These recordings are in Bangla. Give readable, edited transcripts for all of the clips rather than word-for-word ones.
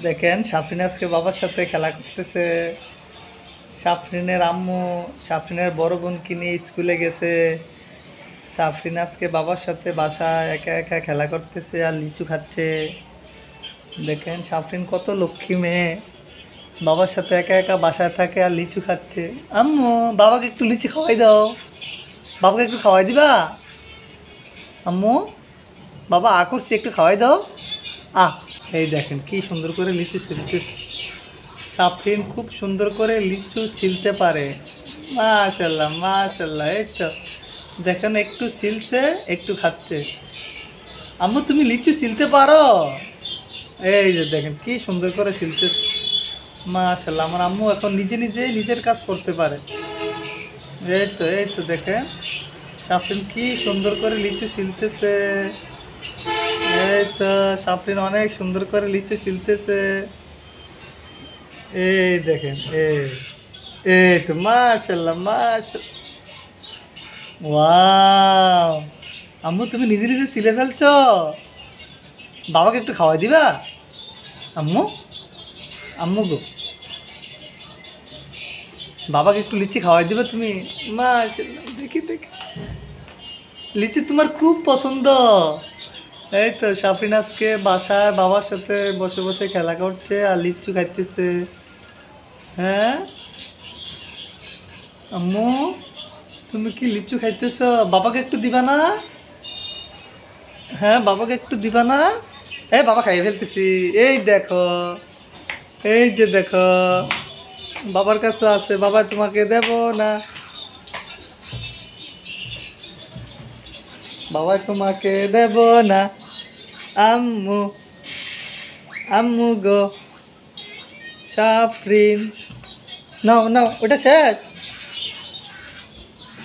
দেখেন সাফরিন আজকে বাবার সাথে খেলা করতেছে। সাফরিনের আম্মু সাফরিনের বড় বোনকে নিয়ে স্কুলে গেছে। সাফরিন আজকে বাবার সাথে বাসায় একা একা খেলা করতেছে আর লিচু খাচ্ছে। দেখেন সাফরিন কত লক্ষ্মী মেয়ে, বাবার সাথে একা একা বাসায় থাকে আর লিচু খাচ্ছে। আম্মু বাবাকে একটু লিচু খাওয়াই দাও, বাবাকে একটু খাওয়াই দিবা? আম্মু বাবা করছি, একটু খাওয়াই দাও। আহ এই দেখেন কি সুন্দর করে লিচু ছিলতেছে। সাফরিন খুব সুন্দর করে লিচু ছিলতে পারে। মাশাল্লাহ মাশাল্লাহ, এই তো দেখেন একটু ছিলছে একটু খাচ্ছে। আম্মু তুমি লিচু ছিলতে পারো? এই যে দেখেন কি সুন্দর করে ছিলতেছে। মাশাল্লাহ, আমার আম্মু এখন নিজে নিজে নিজের কাজ করতে পারে। এই তো দেখেন সাফরিন কি সুন্দর করে লিচু ছিলতেছে। এই তো সাফরিন অনেক সুন্দর করে লিচু ছিলতেছে। এই দেখেন এই তো মাশাল্লাহ মাশাল্লাহ, ওয়াও। আম্মু তুমি নিজে নিজে ছিলে ফেলছো, বাবাকে একটু খাওয়াই দিবা? আম্মু আম্মু গো, বাবাকে একটু লিচি খাওয়াই দিবে তুমি? মাশাল্লাহ, দেখি দেখি লিচি তোমার খুব পছন্দ। এই তো সাফরিন আজকে বাসায় বাবার সাথে বসে বসে খেলা করছে আর লিচু খাইতেছে। হ্যাঁ আম্মু তুমি কি লিচু খাইতেছ, বাবাকে একটু দিবা না? হ্যাঁ বাবাকে একটু দিবা না? এই বাবা খাইয়ে ফেলতেছি, এই দেখো, এই যে দেখো বাবার কাছে আছে, বাবা তোমাকে দেব না, বাবা তোমাকে দেব না। আম্মু আম্মু গো সাফরিন, নাও নাও ওটা শেষ।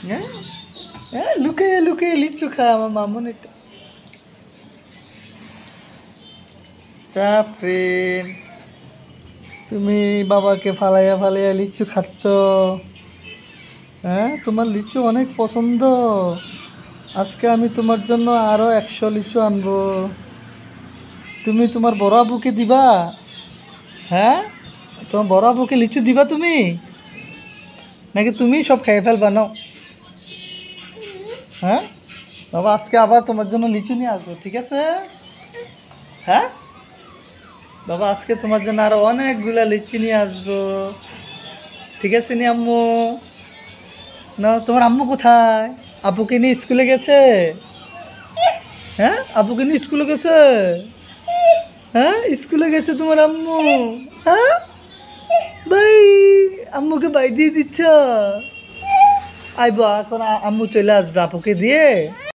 হ্যাঁ হ্যাঁ, লুকিয়ে লুকিয়ে লিচু খা আমার মামুন এটা। সাফরিন তুমি বাবাকে ফালাইয়া ফালাইয়া লিচু খাচ্ছ? হ্যাঁ তোমার লিচু অনেক পছন্দ, আজকে আমি তোমার জন্য আরও 100 লিচু আনবো। তুমি তোমার বড় আবুকে দিবা? হ্যাঁ তোমার বড় আবুকে লিচু দিবা তুমি, নাকি তুমি সব খেয়ে ফেলবা? নাও। হ্যাঁ বাবা আজকে আবার তোমার জন্য লিচু নিয়ে আসবো, ঠিক আছে? হ্যাঁ বাবা আজকে তোমার জন্য আরো অনেকগুলা লিচু নিয়ে আসবো, ঠিক আছে নি আম্মু? না তোমার আম্মু কোথায়? আব্বুকে নিয়ে স্কুলে গেছে? হ্যাঁ আব্বুকে নিয়ে স্কুলে গেছে? হ্যাঁ স্কুলে গেছে তোমার আম্মু? হ্যাঁ বাই, আম্মুকে বাই দিয়ে দিচ্ছ? আইবো এখন, আম্মু চলে আসবে আপুকে দিয়ে।